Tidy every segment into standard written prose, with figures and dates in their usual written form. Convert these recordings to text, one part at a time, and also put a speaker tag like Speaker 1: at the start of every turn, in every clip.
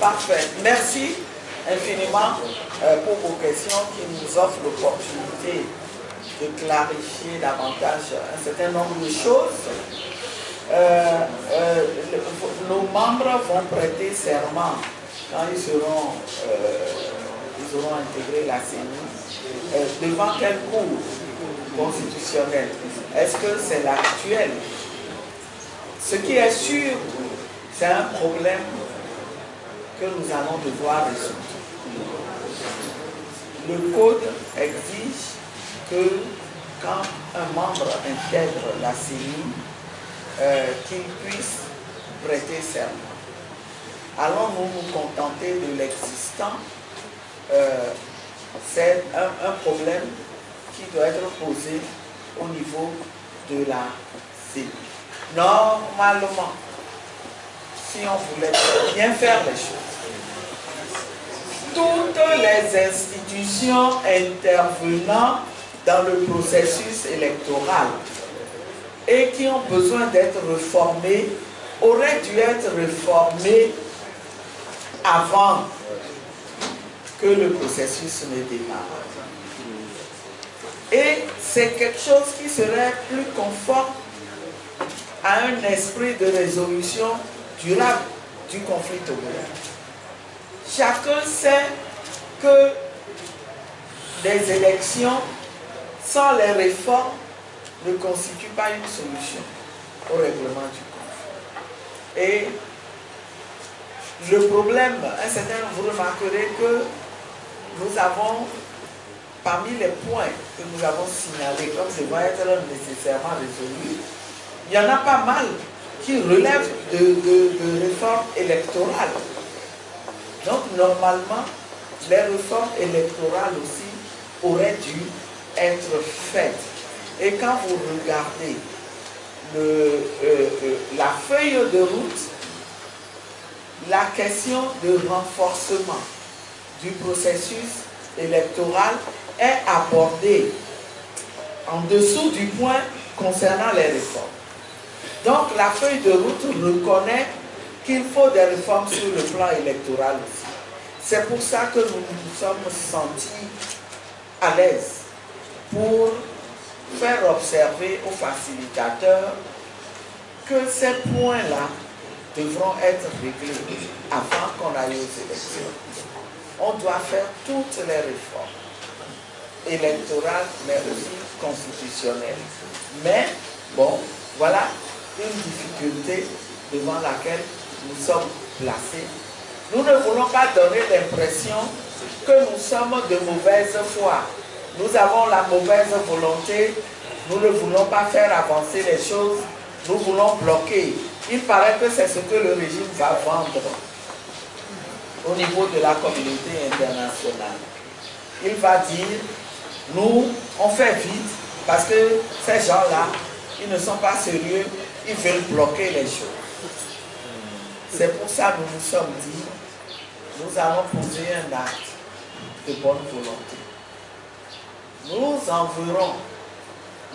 Speaker 1: Parfait. Merci infiniment pour vos questions qui nous offrent l'opportunité de clarifier davantage un certain nombre de choses. Nos membres vont prêter serment quand ils auront intégré la CENI. Devant quelle cour constitutionnelle? Est-ce que c'est l'actuel? Ce qui est sûr, c'est un problème que nous allons devoir résoudre. Le code exige que quand un membre intègre la CENI, qu'il puisse prêter serment. Allons-nous nous contenter de l'existant? C'est un problème qui doit être posé au niveau de la CENI. Normalement, si on voulait bien faire les choses, toutes les institutions intervenant dans le processus électoral et qui ont besoin d'être réformées auraient dû être réformées avant que le processus ne démarre. Et c'est quelque chose qui serait plus conforme à un esprit de résolution durable du conflit togolais. Chacun sait que des élections sans les réformes ne constituent pas une solution au règlement du conflit. Et le problème, un certain nombre, vous remarquerez que nous avons, parmi les points que nous avons signalés comme devant être nécessairement résolus, il y en a pas mal qui relèvent de réformes électorales. Donc, normalement, les réformes électorales aussi auraient dû être faites. Et quand vous regardez la feuille de route, la question de renforcement du processus électoral est abordée en dessous du point concernant les réformes. Donc, la feuille de route reconnaît qu'il faut des réformes sur le plan électoral aussi. C'est pour ça que nous nous sommes sentis à l'aise pour faire observer aux facilitateurs que ces points-là devront être réglés avant qu'on aille aux élections. On doit faire toutes les réformes électorales, mais aussi constitutionnelles. Mais, bon, voilà une difficulté devant laquelle nous sommes placés. Nous ne voulons pas donner l'impression que nous sommes de mauvaise foi. Nous avons la mauvaise volonté, nous ne voulons pas faire avancer les choses, nous voulons bloquer. Il paraît que c'est ce que le régime va vendre au niveau de la communauté internationale. Il va dire, nous, on fait vite parce que ces gens-là, ils ne sont pas sérieux, ils veulent bloquer les choses. C'est pour ça que nous nous sommes dit, nous allons poser un acte de bonne volonté. Nous enverrons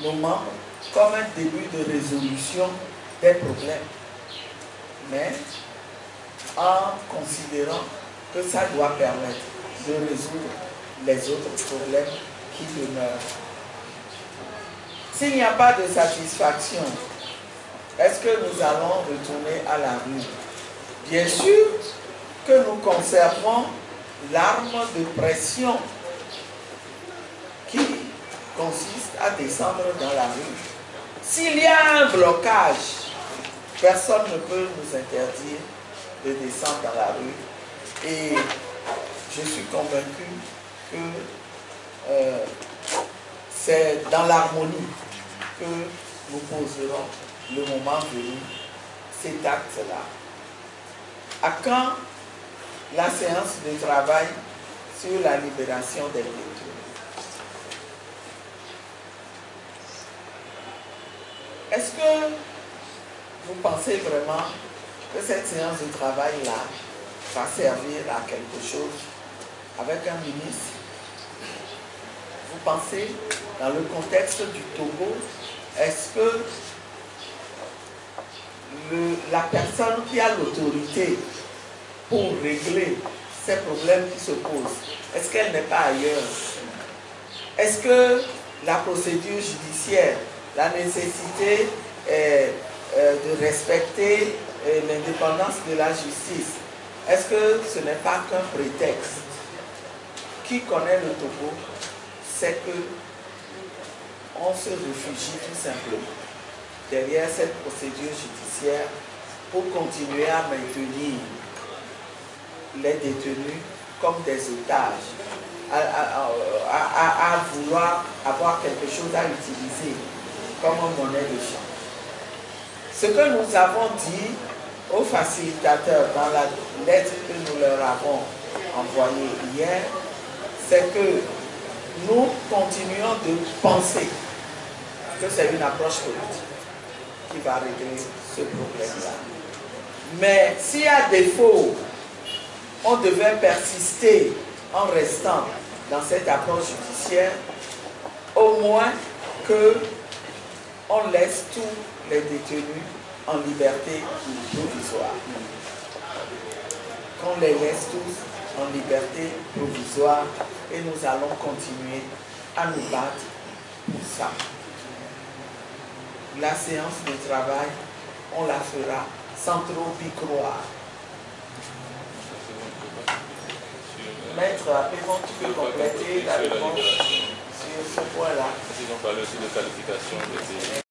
Speaker 1: nos membres comme un début de résolution des problèmes, mais en considérant que ça doit permettre de résoudre les autres problèmes qui demeurent. S'il n'y a pas de satisfaction, est-ce que nous allons retourner à la rue? Bien sûr que nous conservons l'arme de pression qui consiste à descendre dans la rue. S'il y a un blocage, personne ne peut nous interdire de descendre dans la rue. Et je suis convaincu que c'est dans l'harmonie que nous poserons le moment venu cet acte-là. À quand la séance de travail sur la libération des détenus? Est-ce que vous pensez vraiment que cette séance de travail-là va servir à quelque chose avec un ministre? Vous pensez, dans le contexte du Togo, est-ce que la personne qui a l'autorité pour régler ces problèmes qui se posent, est-ce qu'elle n'est pas ailleurs? Est-ce que la procédure judiciaire, la nécessité de respecter l'indépendance de la justice, est-ce que ce n'est pas qu'un prétexte? Qui connaît le Togo sait que on se réfugie tout simplement derrière cette procédure judiciaire pour continuer à maintenir les détenus comme des otages, à vouloir avoir quelque chose à utiliser comme une monnaie de change. Ce que nous avons dit aux facilitateurs dans la lettre que nous leur avons envoyée hier, c'est que nous continuons de penser que c'est une approche politique qui va régler ce problème-là. Mais si à défaut, on devait persister en restant dans cette approche judiciaire, au moins qu'on laisse tous les détenus en liberté provisoire. Qu'on les laisse tous en liberté provisoire et nous allons continuer à nous battre pour ça. La séance de travail, on la fera sans trop y croire. Maître, après-moi, tu peux compléter la réponse sur ce point-là.
Speaker 2: Ils ont parlé aussi de qualification des